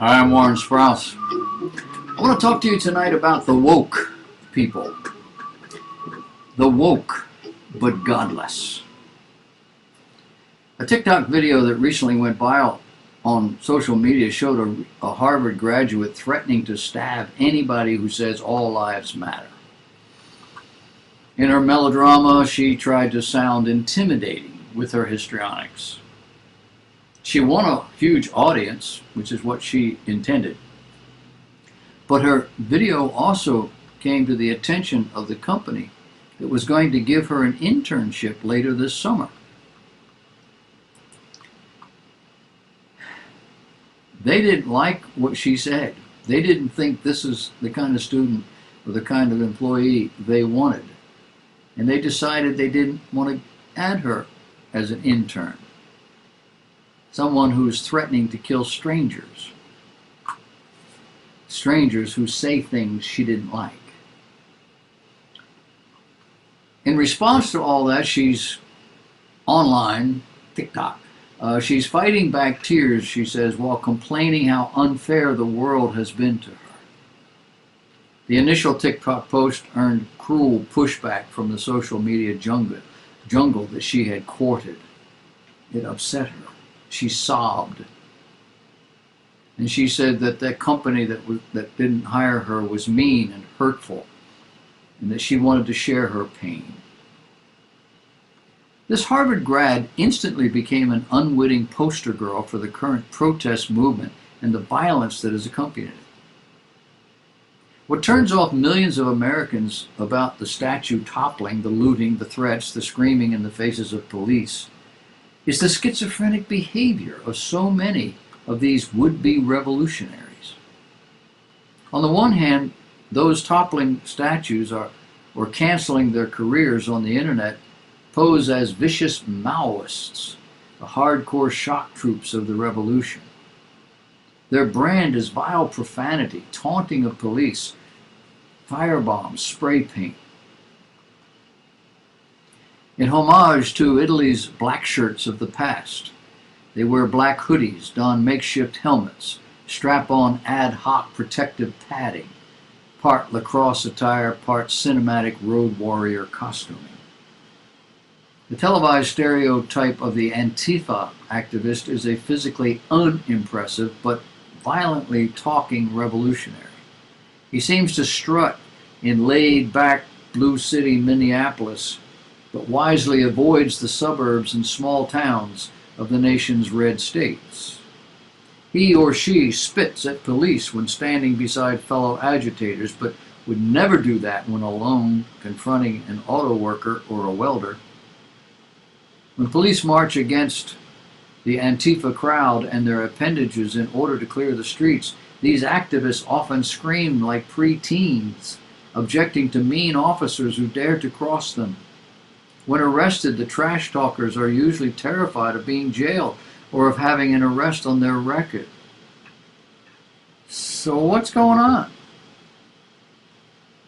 Hi, I'm Warren Sprouse. I want to talk to you tonight about the woke people. The woke, but godless. A TikTok video that recently went viral on social media showed a Harvard graduate threatening to stab anybody who says all lives matter. In her melodrama, she tried to sound intimidating with her histrionics. She won a huge audience, which is what she intended. But her video also came to the attention of the company that was going to give her an internship later this summer. They didn't like what she said. They didn't think this is the kind of student or the kind of employee they wanted. And they decided they didn't want to add her as an intern. Someone who's threatening to kill strangers. Strangers who say things she didn't like. In response to all that, she's online, TikTok. She's fighting back tears, she says, while complaining how unfair the world has been to her. The initial TikTok post earned cruel pushback from the social media jungle that she had courted. It upset her. She sobbed. And she said that that company that didn't hire her was mean and hurtful, and that she wanted to share her pain. This Harvard grad instantly became an unwitting poster girl for the current protest movement and the violence that has accompanied it. What turns off millions of Americans about the statue toppling, the looting, the threats, the screaming in the faces of police is the schizophrenic behavior of so many of these would-be revolutionaries. On the one hand, those toppling statues or canceling their careers on the internet pose as vicious Maoists, the hardcore shock troops of the revolution. Their brand is vile profanity, taunting of police, firebombs, spray paint. In homage to Italy's black shirts of the past, they wear black hoodies, don makeshift helmets, strap on ad hoc protective padding, part lacrosse attire, part cinematic road warrior costuming. The televised stereotype of the Antifa activist is a physically unimpressive but violently talking revolutionary. He seems to strut in laid-back blue city Minneapolis, but wisely avoids the suburbs and small towns of the nation's red states. He or she spits at police when standing beside fellow agitators, but would never do that when alone confronting an auto worker or a welder. When police march against the Antifa crowd and their appendages in order to clear the streets, these activists often scream like pre-teens, objecting to mean officers who dare to cross them. When arrested, the trash talkers are usually terrified of being jailed or of having an arrest on their record. So what's going on?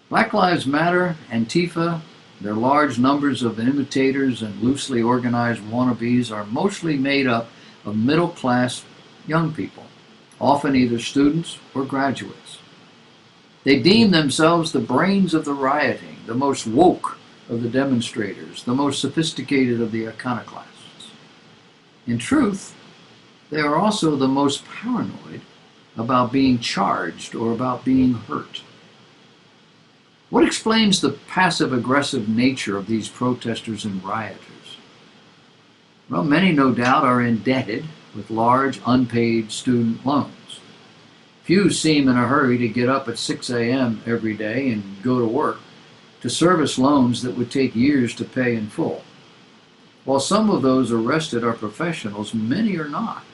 Black Lives Matter, Antifa, their large numbers of imitators and loosely organized wannabes are mostly made up of middle-class young people, often either students or graduates. They deem themselves the brains of the rioting, the most woke of the demonstrators, the most sophisticated of the iconoclasts. In truth, they are also the most paranoid about being charged or about being hurt. What explains the passive-aggressive nature of these protesters and rioters? Well, many no doubt are indebted with large unpaid student loans. Few seem in a hurry to get up at 6 a.m. every day and go to work to service loans that would take years to pay in full. While some of those arrested are professionals, many are not.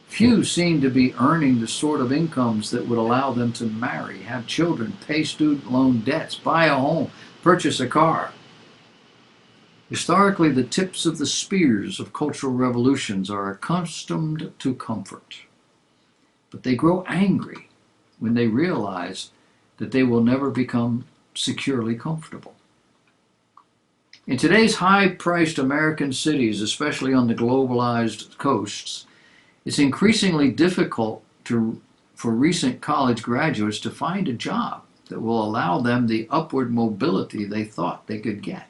Few seem to be earning the sort of incomes that would allow them to marry, have children, pay student loan debts, buy a home, purchase a car. Historically, the tips of the spears of cultural revolutions are accustomed to comfort. But they grow angry when they realize that they will never become securely comfortable. In today's high-priced American cities, especially on the globalized coasts, it's increasingly difficult to, for recent college graduates to find a job that will allow them the upward mobility they thought they could get.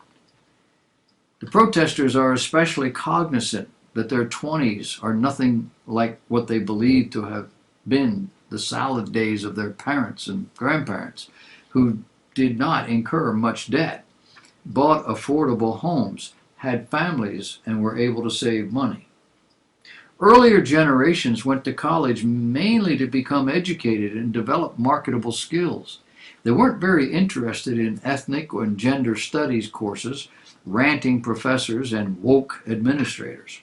The protesters are especially cognizant that their 20s are nothing like what they believe to have been the salad days of their parents and grandparents, who did not incur much debt, bought affordable homes, had families, and were able to save money. Earlier generations went to college mainly to become educated and develop marketable skills. They weren't very interested in ethnic or gender studies courses, ranting professors, and woke administrators.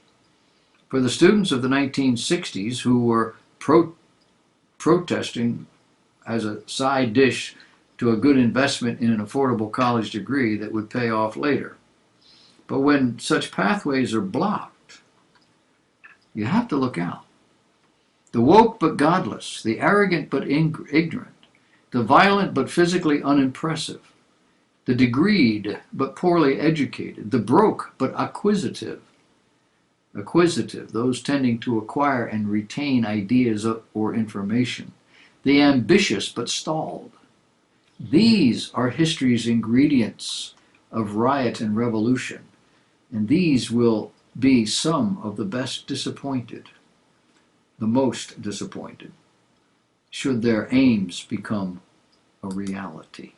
For the students of the 1960s who were protesting as a side dish to a good investment in an affordable college degree that would pay off later. But when such pathways are blocked, you have to look out. The woke but godless, the arrogant but ignorant, the violent but physically unimpressive, the degreed but poorly educated, the broke but acquisitive, those tending to acquire and retain ideas or information, the ambitious but stalled. These are history's ingredients of riot and revolution, and these will be some of the best disappointed, the most disappointed, should their aims become a reality.